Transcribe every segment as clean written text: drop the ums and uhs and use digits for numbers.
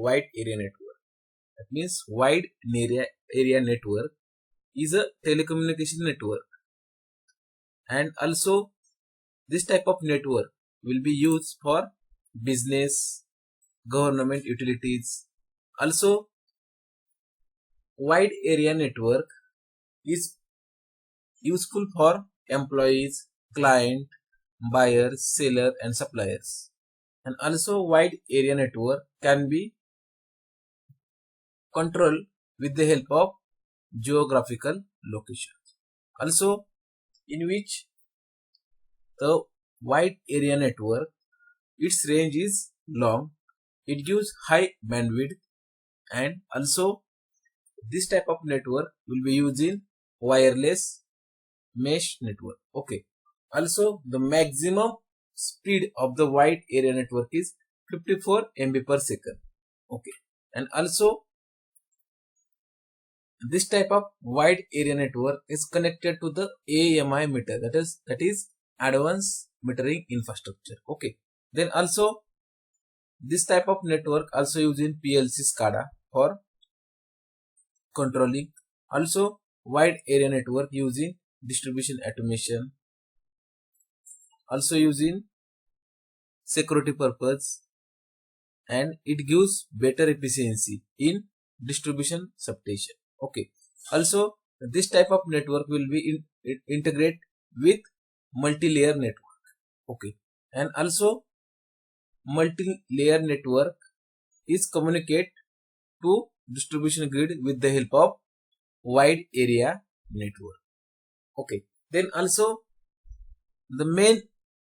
wide area network. That means wide area network is a telecommunication network, and also this type of network will be used for business, government utilities. Also, wide area network is useful for employees, client, buyers, seller and suppliers. And also wide area network can be controlled with the help of geographical location. Also, in which the wide area network, its range is long, it gives high bandwidth, and also this type of network will be used in wireless mesh network. Okay. Also, the maximum speed of the wide area network is 54 MB per second. Okay. And also, this type of wide area network is connected to the AMI meter, that is advanced metering infrastructure. Okay. Then also, this type of network also used in PLC SCADA for controlling. Also, wide area network using distribution automation, also using security purpose, and it gives better efficiency in distribution substation. Okay. Also, this type of network will be integrate with multi-layer network. Okay. And also, multi-layer network is communicate to distribution grid with the help of wide area network. Okay. Then also, the main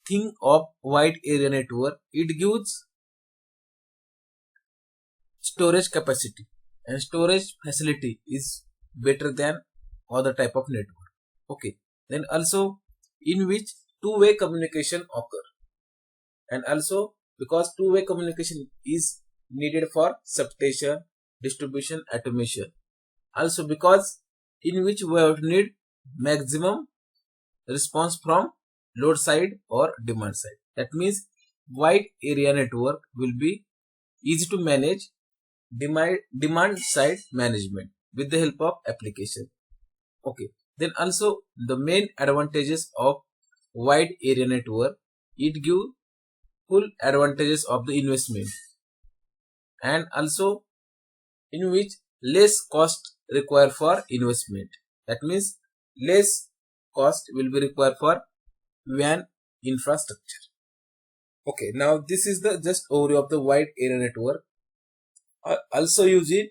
thing of wide area network, it gives storage capacity, and storage facility is better than other type of network. Okay. Then also, in which two-way communication occur, and also because two-way communication is needed for substation, distribution automation. Also because in which we have need maximum response from load side or demand side. That means wide area network will be easy to manage demand side management with the help of application. Okay. Then also the main advantages of wide area network, it gives full advantages of the investment, and also in which less cost required for investment. That means less cost will be required for WAN infrastructure. Okay, now this is the just overview of the wide area network. Also use it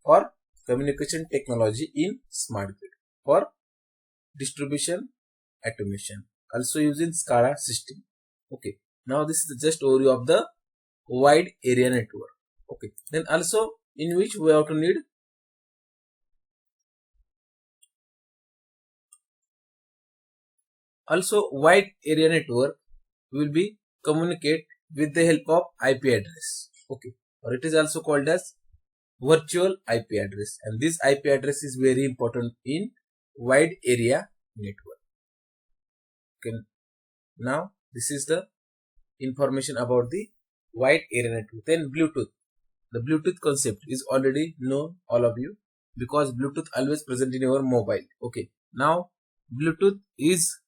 for communication technology in smart grid, for distribution automation, also using SCADA system. Okay, now this is just overview of the wide area network. Okay, then also in which we have to need also wide area network will be communicate with the help of IP address. Okay, or it is also called as virtual IP address, and this IP address is very important in wide area network. Okay, now this is the information about the wide area network. Then Bluetooth. The Bluetooth concept is already known all of you, because Bluetooth always present in your mobile. Okay, now Bluetooth is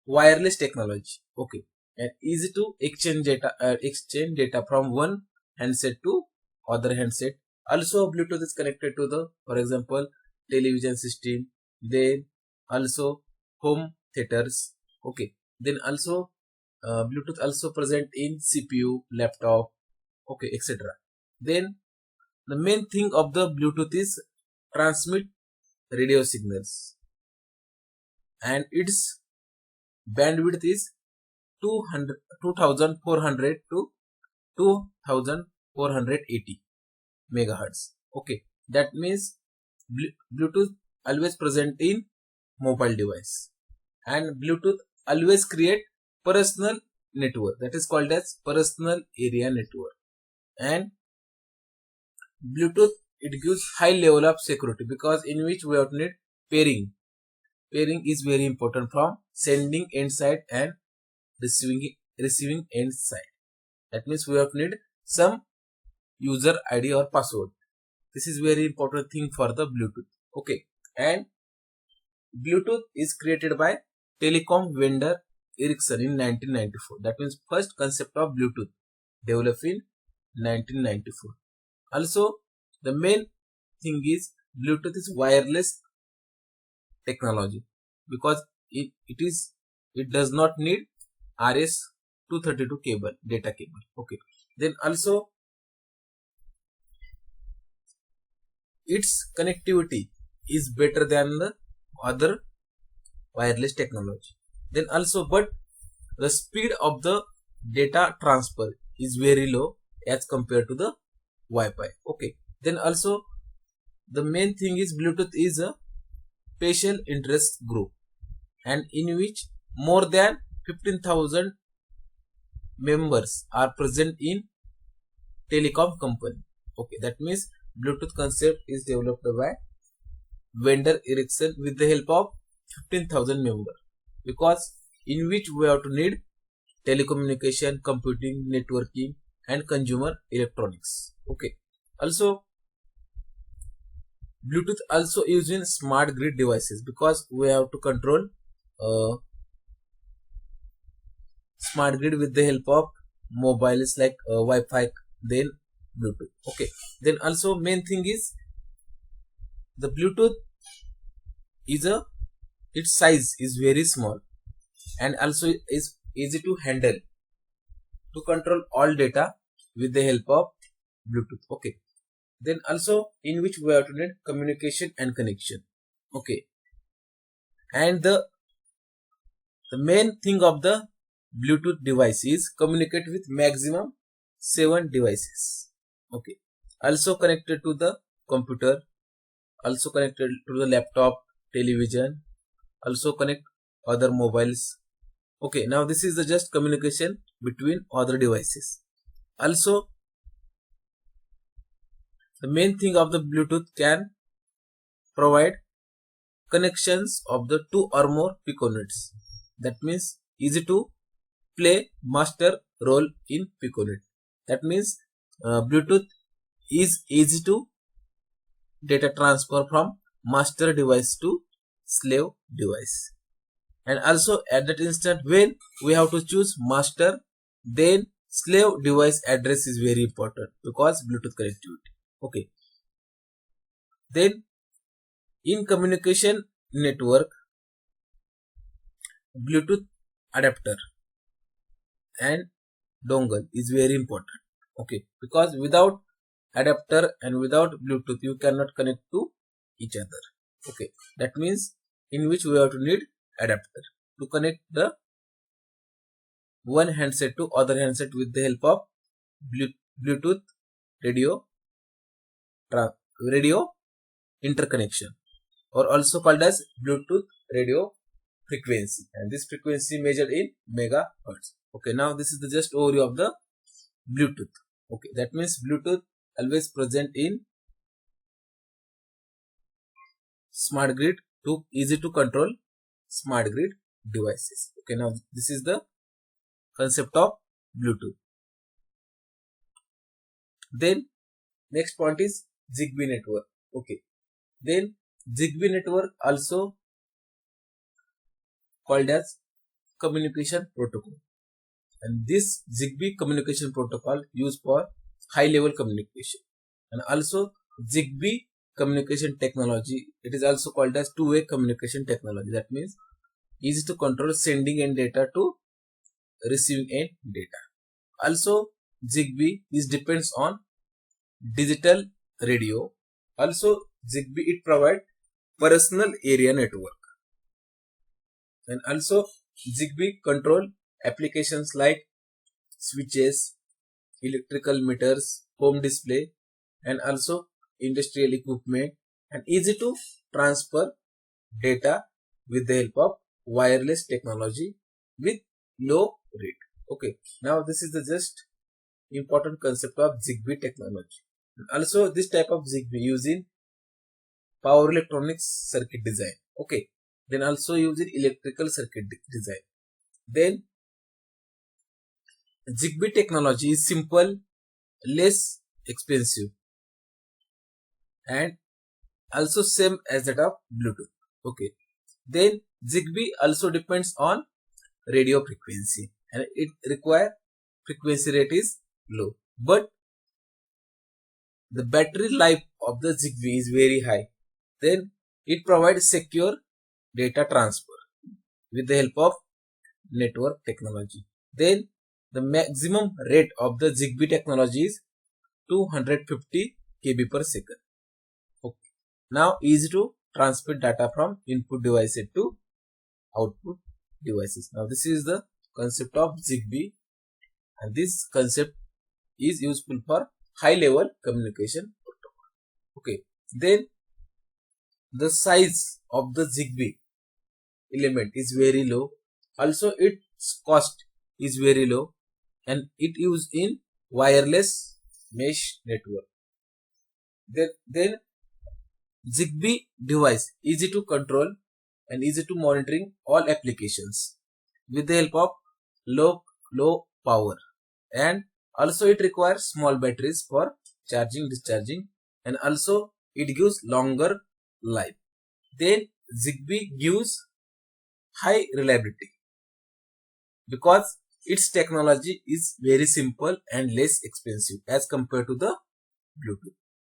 wireless technology. Okay, and easy to exchange data from one handset to other handset. Also Bluetooth is connected to the, for example, television system, then also home theaters. Okay, then also Bluetooth also present in CPU, laptop, okay, etc. Then the main thing of the Bluetooth is transmit radio signals, and its bandwidth is 2400 to 2480 megahertz. Okay, that means Bluetooth always present in mobile device, and Bluetooth always create personal network, that is called as personal area network. And Bluetooth, it gives high level of security, because in which we have to need pairing. Pairing is very important from sending end side and receiving end side. That means we have to need some user ID or password. This is very important thing for the Bluetooth. Okay, and Bluetooth is created by telecom vendor Ericsson in 1994. That means first concept of Bluetooth developed in 1994. Also, the main thing is Bluetooth is wireless technology because it does not need RS-232 cable, data cable. Okay. Then also its connectivity is better than the other wireless technology. Then also, but the speed of the data transfer is very low as compared to the Wi-Fi. Okay. Then also, the main thing is Bluetooth is a special interest group, and in which more than 15,000 members are present in telecom company. Okay, that means Bluetooth concept is developed by vendor Ericsson with the help of 15,000 members, because in which we have to need telecommunication, computing, networking, and consumer electronics. Okay. Also, Bluetooth also used in smart grid devices because we have to control smart grid with the help of mobiles like Wi-Fi, then Bluetooth. Okay. Then also main thing is the Bluetooth is its size is very small and also is easy to handle to control all data with the help of Bluetooth. Okay. Then also in which we have to need communication and connection. Okay. And the main thing of the Bluetooth device is communicate with maximum 7 devices. Okay. Also connected to the computer, also connected to the laptop, television, also connect other mobiles. Okay. Now this is the just communication between other devices. Also, the main thing of the Bluetooth can provide connections of the 2 or more piconets. That means easy to play master role in piconet. That means Bluetooth is easy to data transfer from master device to slave device. And also at that instant when we have to choose master, then slave device address is very important because Bluetooth connectivity. Okay. Then in communication network, Bluetooth adapter and dongle is very important. Okay, because without adapter and without Bluetooth you cannot connect to each other. Okay, that means in which we have to need adapter to connect the one handset to other handset with the help of Bluetooth radio interconnection, or also called as Bluetooth radio frequency, and this frequency measured in megahertz. Okay, now this is the just overview of the Bluetooth. Okay, that means Bluetooth always present in smart grid to easy to control smart grid devices. Okay, now this is the concept of Bluetooth. Then next point is Zigbee network. Okay, then Zigbee network also called as communication protocol, and this Zigbee communication protocol used for high level communication. And also Zigbee communication technology, it is also called as two-way communication technology. That means easy to control sending end data to receiving end data. Also Zigbee is depends on digital radio. Also Zigbee it provide personal area network, and also Zigbee control applications like switches, electrical meters, home display, and also industrial equipment, and easy to transfer data with the help of wireless technology with low rate. Okay, now this is the just important concept of Zigbee technology. And also this type of Zigbee using power electronics circuit design. Okay, then also using electrical circuit design. Then Zigbee technology is simple, less expensive and also same as that of Bluetooth. Okay. Then Zigbee also depends on radio frequency and it require frequency rate is low, but the battery life of the Zigbee is very high. Then it provides secure data transfer with the help of network technology. Then the maximum rate of the Zigbee technology is 250 kb per second. Okay. Now easy to transmit data from input devices to output devices. Now this is the concept of Zigbee, and this concept is useful for high level communication protocol. Okay. Then the size of the Zigbee element is very low. Also its cost is very low and it used in wireless mesh network. Then Zigbee device easy to control and easy to monitoring all applications with the help of low power, and also it requires small batteries for charging discharging, and also it gives longer life. Then Zigbee gives high reliability because its technology is very simple and less expensive as compared to the Bluetooth.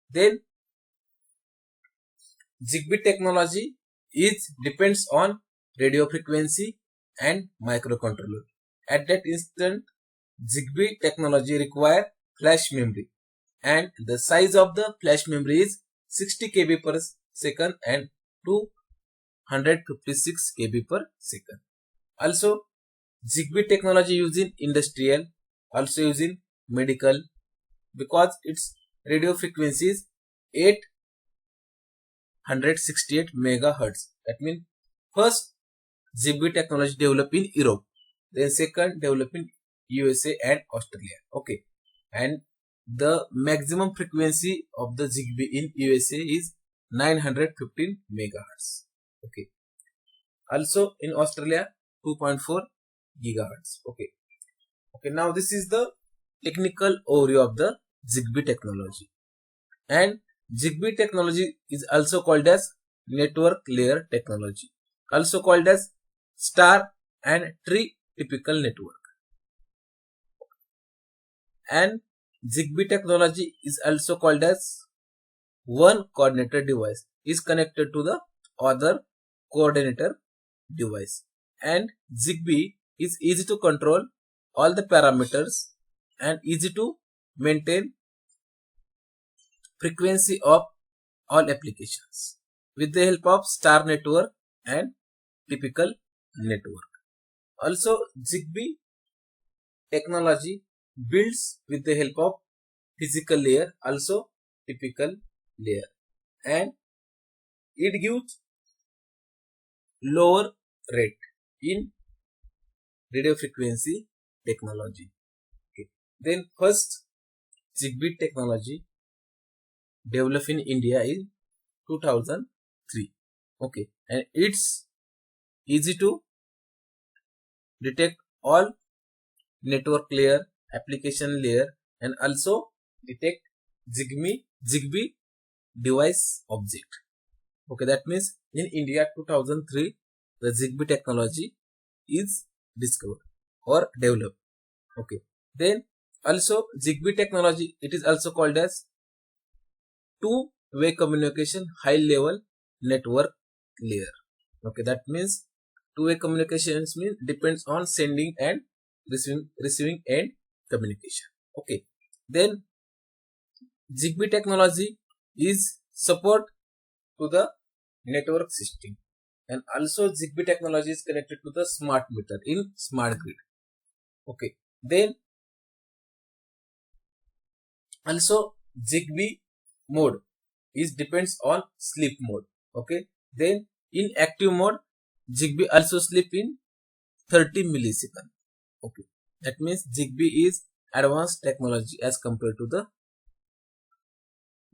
Then Zigbee technology depends on radio frequency and microcontroller. At that instant, Zigbee technology require flash memory, and the size of the flash memory is 60 kb per second and 256 kb per second. Also, Zigbee technology used in industrial, also used in medical, because its radio frequency is 868 megahertz. That means first Zigbee technology developed in Europe, then second developed in USA and Australia. Okay, and the maximum frequency of the Zigbee in USA is 915 megahertz. Okay, also in Australia 2.4 gigahertz. Okay, now this is the technical overview of the Zigbee technology. And Zigbee technology is also called as network layer technology, also called as star and tree typical network. And Zigbee technology is also called as one coordinator device is connected to the other coordinator device, and Zigbee is easy to control all the parameters and easy to maintain frequency of all applications with the help of star network and typical network. Also, Zigbee technology builds with the help of physical layer, also typical layer, and it gives lower rate in radio frequency technology. Okay. Then first Zigbee technology developed in India in 2003. Okay, and it's easy to detect all network layer, application layer, and also detect Zigbee device object. Okay, that means in India 2003 the Zigbee technology is discovered or developed. Okay, then also Zigbee technology, it is also called as two-way communication high level network layer. Okay, that means two-way communications means depends on sending and receiving end communication. Okay, then Zigbee technology is support to the network system, and also Zigbee technology is connected to the smart meter in smart grid. Okay, then also Zigbee mode is depends on sleep mode. Okay, then in active mode Zigbee also sleep in 30 milliseconds. Okay, that means Zigbee is advanced technology as compared to the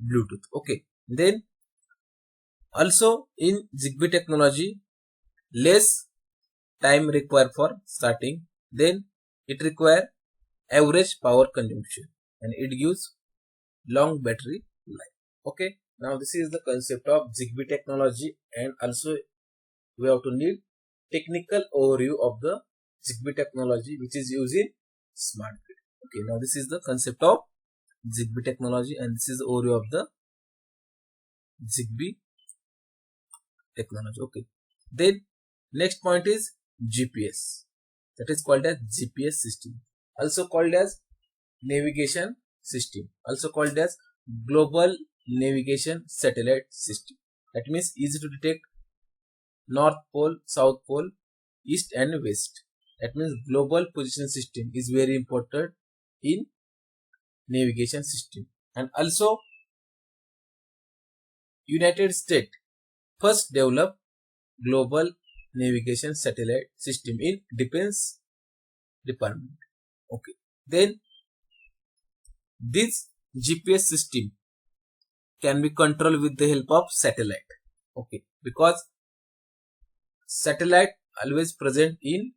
Bluetooth. Okay, then also in Zigbee technology less time required for starting, then it require average power consumption, and it gives long battery life. Okay, now this is the concept of Zigbee technology, and also we have to need technical overview of the Zigbee technology which is used in smart grid. Okay, now this is the concept of Zigbee technology, and this is the overview of the Zigbee technology. Okay, then next point is GPS, that is called as GPS system, also called as navigation system, also called as global navigation satellite system. That means easy to detect North Pole, South Pole, East and West. That means global position system is very important in navigation system. And also United States first developed global navigation satellite system in defense department. Okay, then this GPS system can be controlled with the help of satellite. Okay, because satellite always present in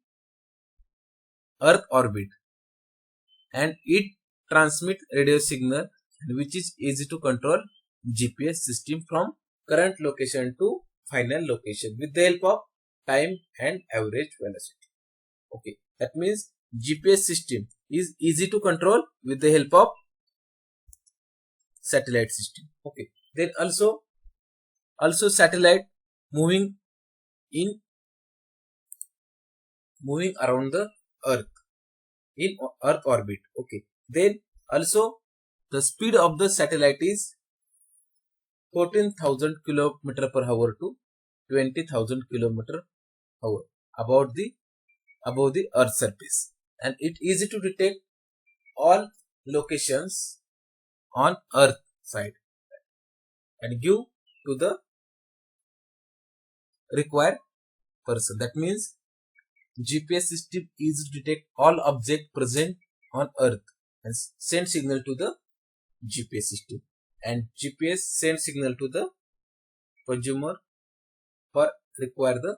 earth orbit and it transmit radio signal which is easy to control GPS system from current location to final location with the help of time and average velocity. Okay, that means GPS system is easy to control with the help of satellite system. Okay, then also satellite moving around the earth in earth orbit. Okay, then also the speed of the satellite is 14,000 km per hour to 20,000 km hour above the earth surface, and it easy to detect all locations on earth side and give to the required person. That means GPS system is to detect all objects present on earth and send signal to the GPS system, and GPS send signal to the consumer for require the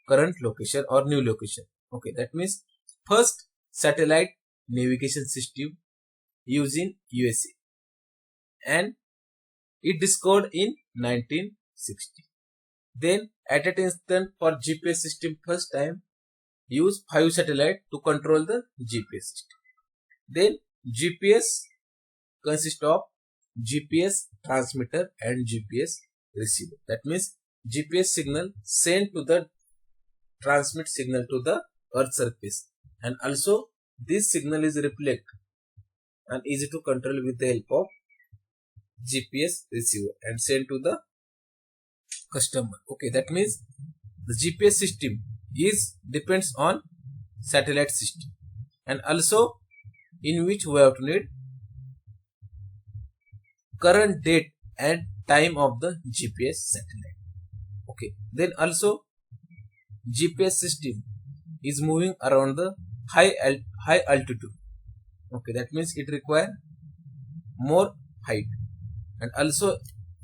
current location or new location. Okay, that means first satellite navigation system used in USA and it discovered in 1960. Then at an instant for GPS system first time use 5 satellite to control the GPS system. Then GPS consists of GPS transmitter and GPS receiver. That means GPS signal sent to the transmit signal to the earth surface, and also this signal is reflect and easy to control with the help of GPS receiver and sent to the customer. Okay, that means the GPS system is depends on satellite system, and also in which we have to need current date and time of the GPS satellite. Okay, then also GPS system is moving around the high altitude. Okay, that means it require more height, and also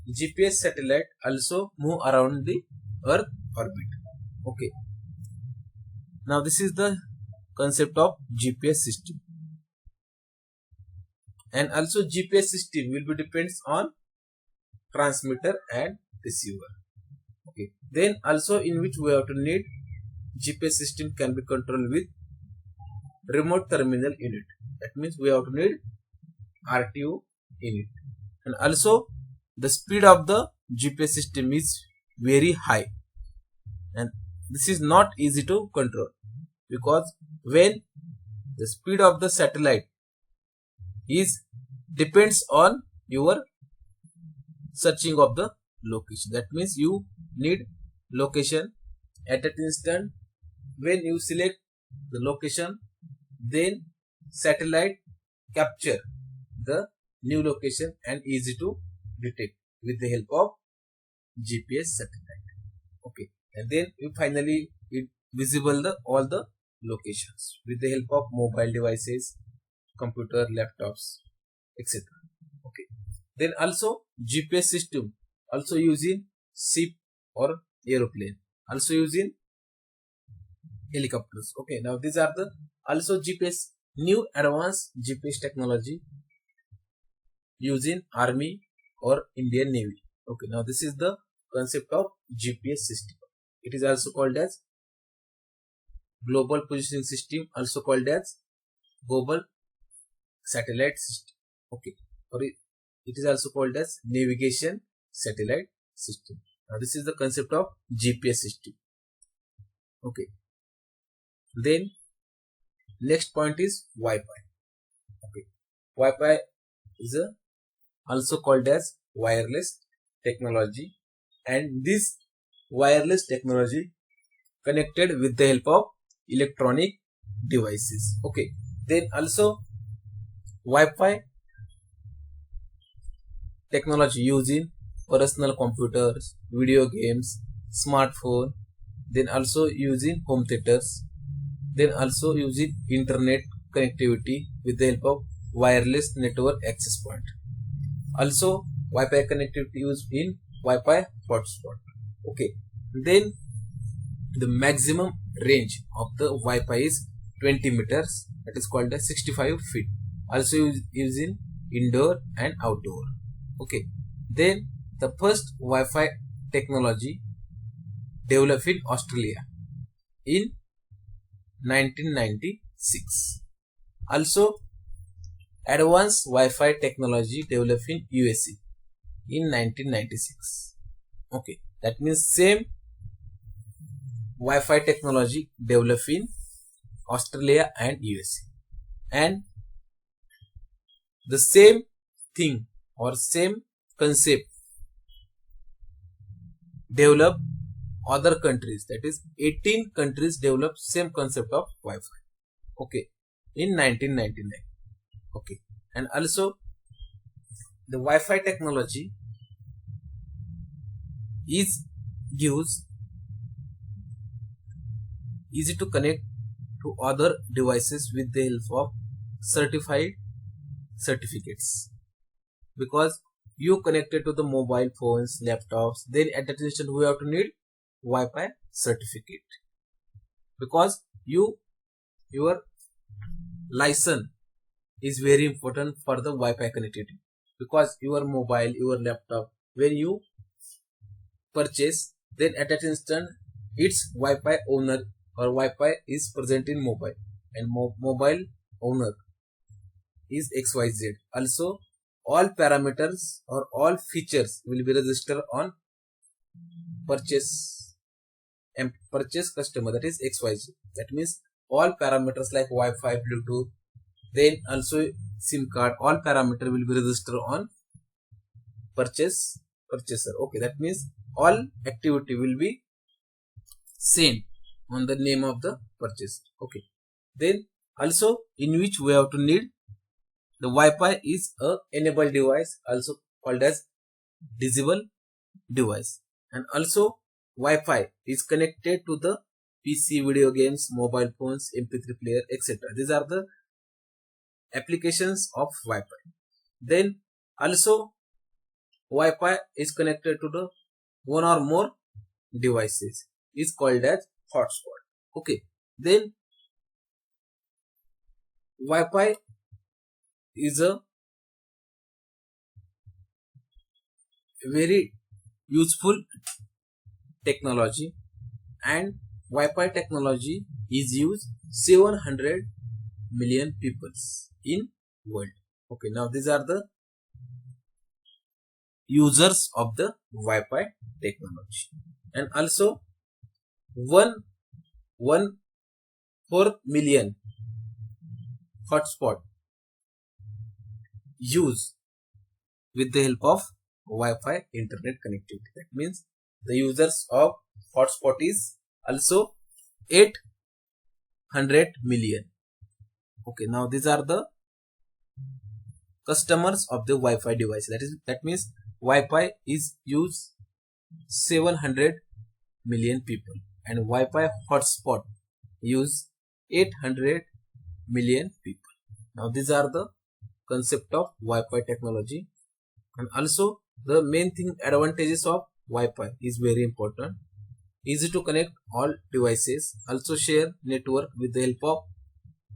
GPS satellite also move around the earth orbit. Okay, now this is the concept of GPS system, and also GPS system will be depends on transmitter and receiver. Okay, then also in which we have to need GPS system can be controlled with remote terminal unit. That means we have to need RTU unit, and also the speed of the GPS system is very high, and this is not easy to control because when the speed of the satellite is depends on your searching of the location. That means you need location at an instant. When you select the location, then satellite capture the new location and easy to detect with the help of GPS satellite. Okay, and then you finally it visible the all the locations with the help of mobile devices, computer, laptops, etc. Okay, then also GPS system also using ship or aeroplane, also using helicopters. Okay, now these are the also GPS new advanced GPS technology used in Army or Indian Navy. Okay, now this is the concept of GPS system. It is also called as Global Positioning System, also called as Global Satellite System. Okay, or it is also called as Navigation Satellite System. Now this is the concept of GPS system. Okay, then next point is Wi-Fi. Okay, Wi-Fi is also called as wireless technology, and this wireless technology connected with the help of electronic devices. Okay, then also Wi-Fi technology used in personal computers, video games, smartphone, then also used in home theaters, then also using internet connectivity with the help of wireless network access point. Also Wi-Fi connectivity used in Wi-Fi hotspot. Okay, then the maximum range of the Wi-Fi is 20 meters, that is called as 65 feet. Also used in indoor and outdoor. Okay, then the first Wi-Fi technology developed in Australia in 1996. Also advanced Wi-Fi technology developed in USA in 1996. Okay, that means same Wi-Fi technology developed in Australia and USA, and the same thing or same concept developed other countries, that is 18 countries developed same concept of Wi-Fi. Okay, in 1999. Okay, and also the Wi-Fi technology is used easy to connect to other devices with the help of certified certificates, because you connected to the mobile phones, laptops, then at that instant we have to need Wi-Fi certificate, because your license is very important for the Wi-Fi connectivity, because your mobile, your laptop, when you purchase, then at that instant its Wi-Fi owner or Wi-Fi is present in mobile, and mobile owner is XYZ. Also all parameters or all features will be registered on purchase and purchase customer, that is XYZ. That means all parameters like Wi-Fi, Bluetooth, then also SIM card, all parameter will be registered on purchaser. Okay, that means all activity will be same on the name of the purchaser. Okay, then also in which we have to need the Wi-Fi is a enabled device, also called as disable device, and also Wi-Fi is connected to the PC, video games, mobile phones, MP3 player, etc. These are the applications of Wi-Fi. Then also Wi-Fi is connected to the one or more devices, is called as hotspot. Okay, then Wi-Fi is a very useful technology, and Wi-Fi technology is used 700 million people in world. Okay, now these are the users of the Wi-Fi technology, and also 1.4 million hotspot use with the help of Wi-Fi internet connectivity. That means the users of hotspot is also 800 million. Okay, now these are the customers of the Wi-Fi device. That means Wi-Fi is used 700 million people, and Wi-Fi hotspot use 800 million people. Now these are the concept of Wi-Fi technology, and also the main thing advantages of Wi-Fi is very important. Easy to connect all devices, also share network with the help of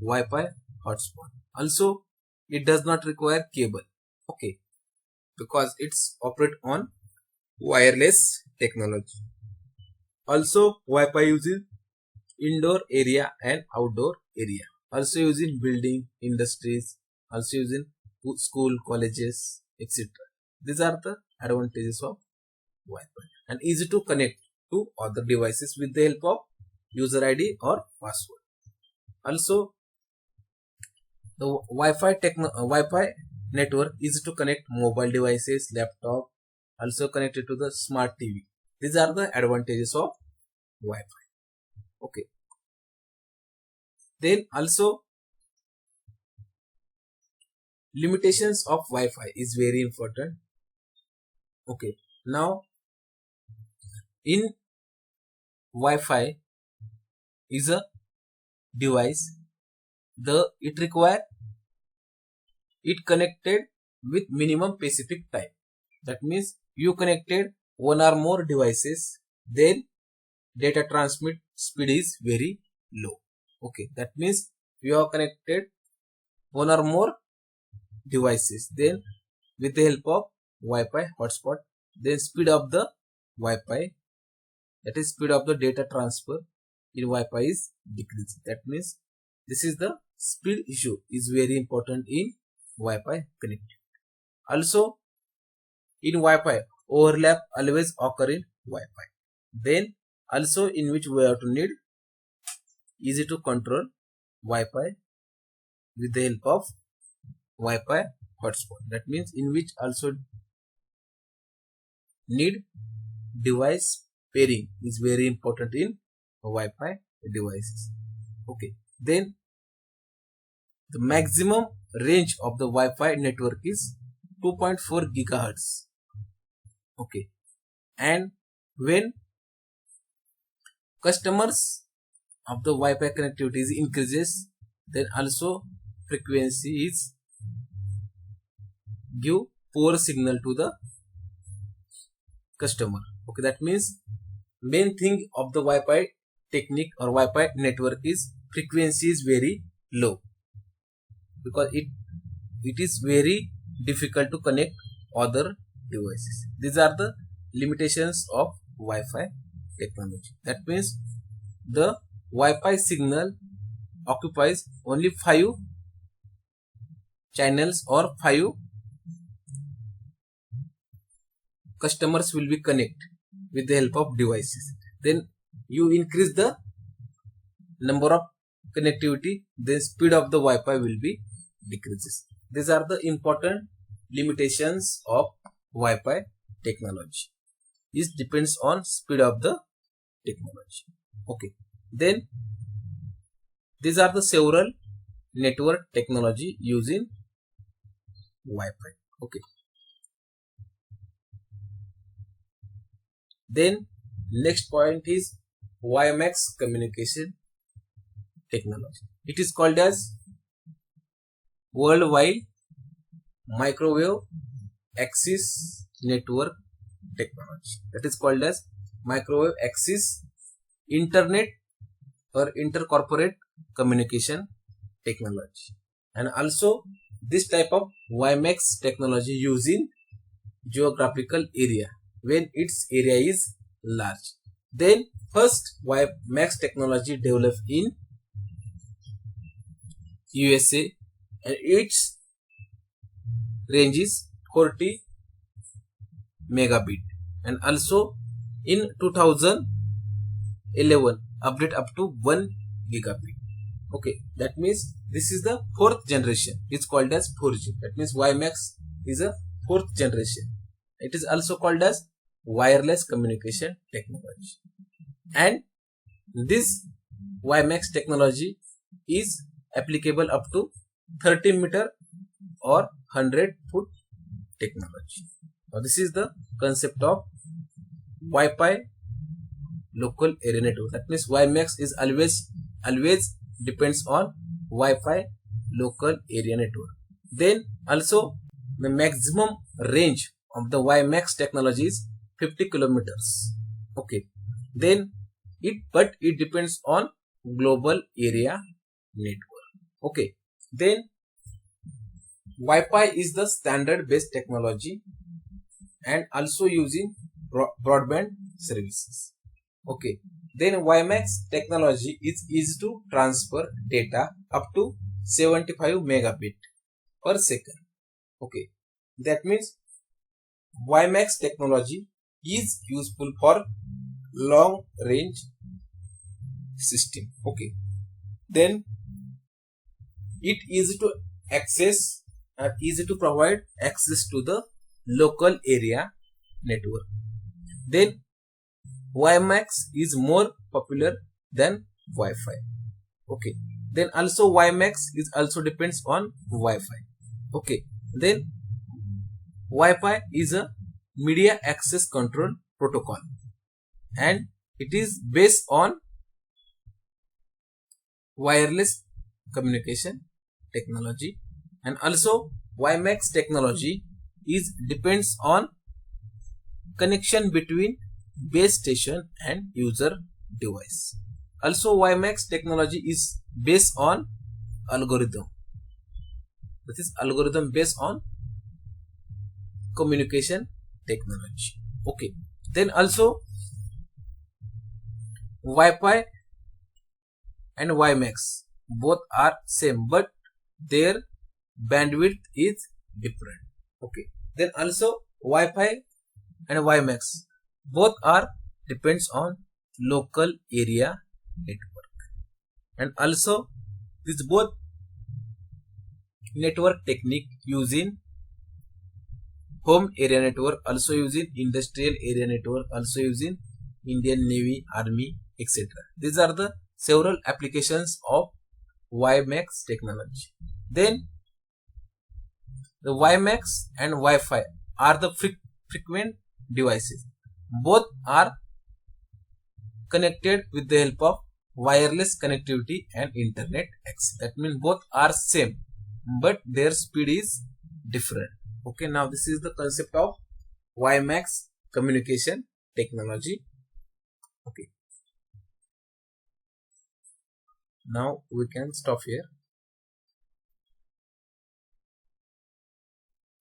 Wi-Fi hotspot. Also it does not require cable. Okay, because it's operate on wireless technology. Also, Wi-Fi uses indoor area and outdoor area. Also used in building, industries, also used in school, colleges, etc. These are the advantages of Wi-Fi, and easy to connect to other devices with the help of user ID or password. Also, the Wi-Fi network is to connect mobile devices, laptop, also connected to the smart TV. These are the advantages of Wi-Fi. Okay. Then also limitations of Wi-Fi is very important. Okay. Now in Wi-Fi is a device. It require it connected with minimum specific time. That means you connected one or more devices, then data transmit speed is very low. Okay, that means you are connected one or more devices, then with the help of Wi-Fi hotspot, then speed of the Wi-Fi, that is speed of the data transfer in Wi-Fi is decreasing. That means this is the speed issue is very important in Wi-Fi connectivity. Also in Wi-Fi, overlap always occur in Wi-Fi. Then also in which we have to need easy to control Wi-Fi with the help of Wi-Fi hotspot. That means in which also need device pairing is very important in Wi-Fi devices. Okay. Then the maximum range of the Wi-Fi network is 2.4 gigahertz. Okay. And when customers of the Wi-Fi connectivity increases, then also frequency is give poor signal to the customer. Okay, that means main thing of the Wi-Fi technique or Wi-Fi network is frequency is very low, because it is very difficult to connect other devices. These are the limitations of Wi-Fi technology. That means the Wi-Fi signal occupies only 5 channels or 5 customers will be connect with the help of devices. Then you increase the number of connectivity, the speed of the Wi-Fi will be decreases. These are the important limitations of Wi-Fi technology. This depends on speed of the technology. Okay. Then these are the several network technology using Wi-Fi. Okay. Then next point is WiMAX communication technology. It is called as Worldwide Microwave Access Network technology. That is called as Microwave Access Internet or Intercorporate Communication technology. And also this type of WiMAX technology using geographical area when its area is large. Then first WiMAX technology developed in USA and its range is 40 megabit, and also in 2011 update up to 1 gigabit. Okay, that means this is the fourth generation. It's called as 4G. That means WiMAX is a fourth generation. It is also called as wireless communication technology. And this WiMAX technology is applicable up to 30 meter or 100-foot technology. Now this is the concept of Wi-Fi local area network. That means WiMAX is always depends on Wi-Fi local area network. Then also the maximum range of the WiMAX technology is 50 kilometers. Okay. Then it depends on global area network. Okay. Then Wi-Fi is the standard based technology and also using broadband services. Okay. Then WiMAX technology is easy to transfer data up to 75 megabit per second. Okay. That means WiMAX technology is useful for long range system. Okay. Then it is to access easy to provide access to the local area network. Then WiMAX is more popular than Wi-Fi. Okay. Then also WiMAX is also depends on Wi-Fi. Okay. Then Wi-Fi is a media access control protocol and it is based on wireless communication technology, and also WiMAX technology is depends on connection between base station and user device. Also WiMAX technology is based on algorithm. That is algorithm based on communication technology. Okay. Then also Wi-Fi and WiMAX both are same but their bandwidth is different. Okay. Then also Wi-Fi and WiMAX both are depends on local area network, and also this both network technique using home area network, also using industrial area network, also using Indian Navy, Army, etc. These are the several applications of WiMAX technology. Then the WiMAX and Wi-Fi are the frequent devices. Both are connected with the help of wireless connectivity and internet access. That means both are same but their speed is different. Okay, now this is the concept of WiMAX communication technology. Okay, now we can stop here.